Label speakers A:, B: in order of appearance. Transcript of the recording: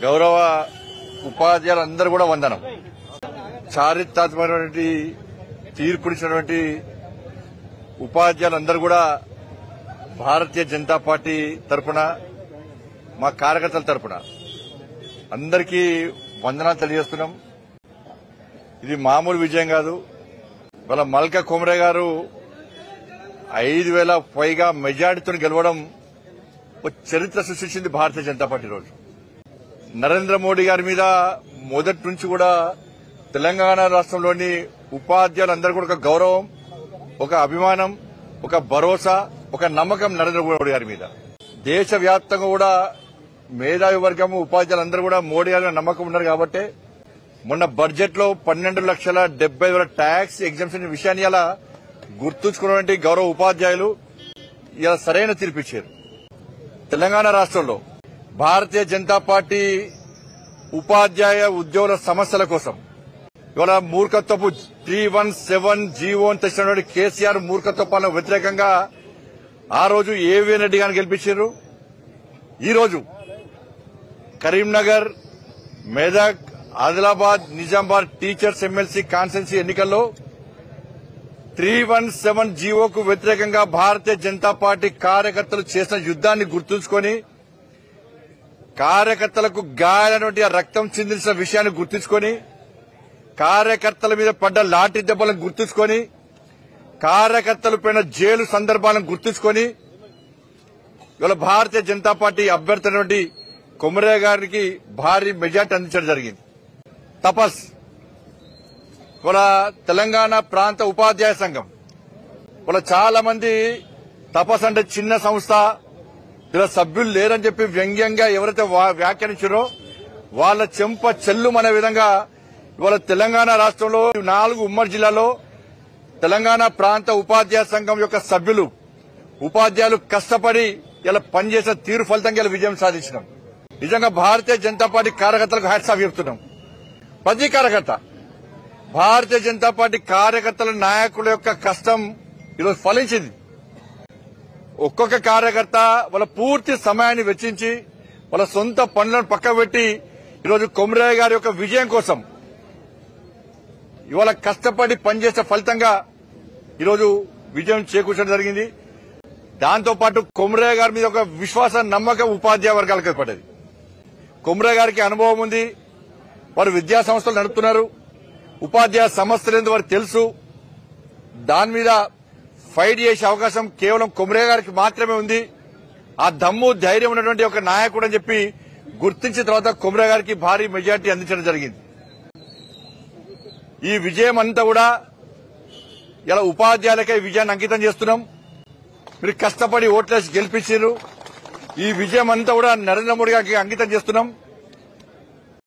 A: గౌరవ ఉపాధ్యాయులందరూ కూడా వందనం. చారిత్రాత్మకమైనటువంటి తీర్పునిచ్చినటువంటి ఉపాధ్యాయులందరూ కూడా భారతీయ జనతా పార్టీ తరఫున మా కార్యకర్తల తరఫున అందరికీ వందనాలు తెలియజేస్తున్నాం. ఇది మామూలు విజయం కాదు. వాళ్ళ మల్కా కొమరే గారు 5,000 పైగా మెజార్టీతో గెలవడం ఒక చరిత్ర సృష్టించింది భారతీయ జనతా పార్టీ. రోజు నరేంద్ర మోడీ గారి మీద మొదటి నుంచి కూడా తెలంగాణ రాష్ట్రంలోని ఉపాధ్యాయులందరూ కూడా ఒక గౌరవం, ఒక అభిమానం, ఒక భరోసా, ఒక నమ్మకం నరేంద్ర మోడీ గారి మీద. దేశవ్యాప్తంగా కూడా మేధావి వర్గం ఉపాధ్యాయులందరూ కూడా మోడీ గారి నమ్మకం ఉన్నారు కాబట్టి మొన్న బడ్జెట్ లో 12,70,000 ట్యాక్స్ ఎగ్జామ్షన్ విషయాన్ని ఇలా గుర్తుంచుకున్నటువంటి గౌరవ ఉపాధ్యాయులు ఇలా సరైన తీర్పిచ్చారు. తెలంగాణ రాష్ట్రంలో భారతీయ జనతా పార్టీ ఉపాధ్యాయ ఉద్యోగుల సమస్యల కోసం ఇవాళ మూర్ఖత్వపు 317 జీవోని తెచ్చినటువంటి కేసీఆర్ మూర్ఖత్వ పాలన వ్యతిరేకంగా ఆ రోజు ఏవీ రెడ్డి గారిని గెలిపించారు. ఈ రోజు Karimnagar, Medak, Adilabad, Nizamabad teachers MLC constituency ఎన్నికల్లో 317 జీవోకు వ్యతిరేకంగా భారతీయ జనతా పార్టీ కార్యకర్తలు చేసిన యుద్దాన్ని గుర్తుంచుకొని, కార్యకర్తలకు గాయాలైనటువంటి రక్తం చిందించిన విషయాన్ని గుర్తుంచుకొని, కార్యకర్తల మీద పడ్డ లాఠీ దెబ్బలను గుర్తుంచుకొని, కార్యకర్తలు పైన జైలు సందర్భాలను గుర్తుంచుకొని ఇవాళ భారతీయ జనతా పార్టీ అభ్యర్థి అయినటువంటి కొమరే గారికి భారీ మెజార్టీ అందించడం జరిగింది. తపస్ ఇవాళ తెలంగాణ ప్రాంత ఉపాధ్యాయ సంఘం ఇవాళ చాలా మంది తపస్ అంటే చిన్న సంస్థ, ఇలా సభ్యులు లేరని చెప్పి వ్యంగ్యంగా ఎవరైతే వ్యాఖ్యానించారో వాళ్ళ చెంప చెల్లుమనే విధంగా ఇవాళ తెలంగాణ రాష్ట్రంలో 4 ఉమ్మడి జిల్లాలో తెలంగాణ ప్రాంత ఉపాధ్యాయ సంఘం యొక్క సభ్యులు, ఉపాధ్యాయులు కష్టపడి ఇలా పనిచేసిన తీరు ఫలితంగా ఇలా విజయం సాధించినాం. నిజంగా భారతీయ జనతా పార్టీ కార్యకర్తలకు హ్యాట్స్ ఆఫ్ చెప్తున్నాం. ప్రతి కార్యకర్త, భారతీయ జనతా పార్టీ కార్యకర్తల నాయకుల యొక్క కష్టం ఈరోజు ఫలించింది. ఒక్కొక్క కార్యకర్త వాళ్ళ పూర్తి సమయాన్ని వెచ్చించి వాళ్ళ సొంత పనులను పక్కబెట్టి ఈరోజు కొమరే గారి యొక్క విజయం కోసం ఇవాళ కష్టపడి పనిచేసే ఫలితంగా ఈరోజు విజయం చేకూర్చడం జరిగింది. దాంతోపాటు కొమరే గారి మీద ఒక విశ్వాస నమ్మకం ఉపాధ్యాయ వర్గాలకు ఏర్పడ్డది. కొమరే గారికి అనుభవం ఉంది, వారు విద్యా సంస్థలు నడుపుతున్నారు, ఉపాధ్యాయ సమస్యలు ఏందో వారికి తెలుసు. దాని మీద ఫైట్ చేసే అవకాశం కేవలం కొమరే గారికి మాత్రమే ఉంది. ఆ దమ్ము ధైర్యం ఉన్నటువంటి ఒక నాయకుడు అని చెప్పి గుర్తించిన తర్వాత కొమరే గారికి భారీ మెజార్టీ అందించడం జరిగింది. ఈ విజయం అంతా కూడా ఇలా ఉపాధ్యాయులకే విజయాన్ని అంకితం చేస్తున్నాం. మీరు కష్టపడి ఓట్లేసి గెలిపించారు. ఈ విజయం అంతా కూడా నరేంద్ర మోడీ గారికి అంకితం చేస్తున్నాం.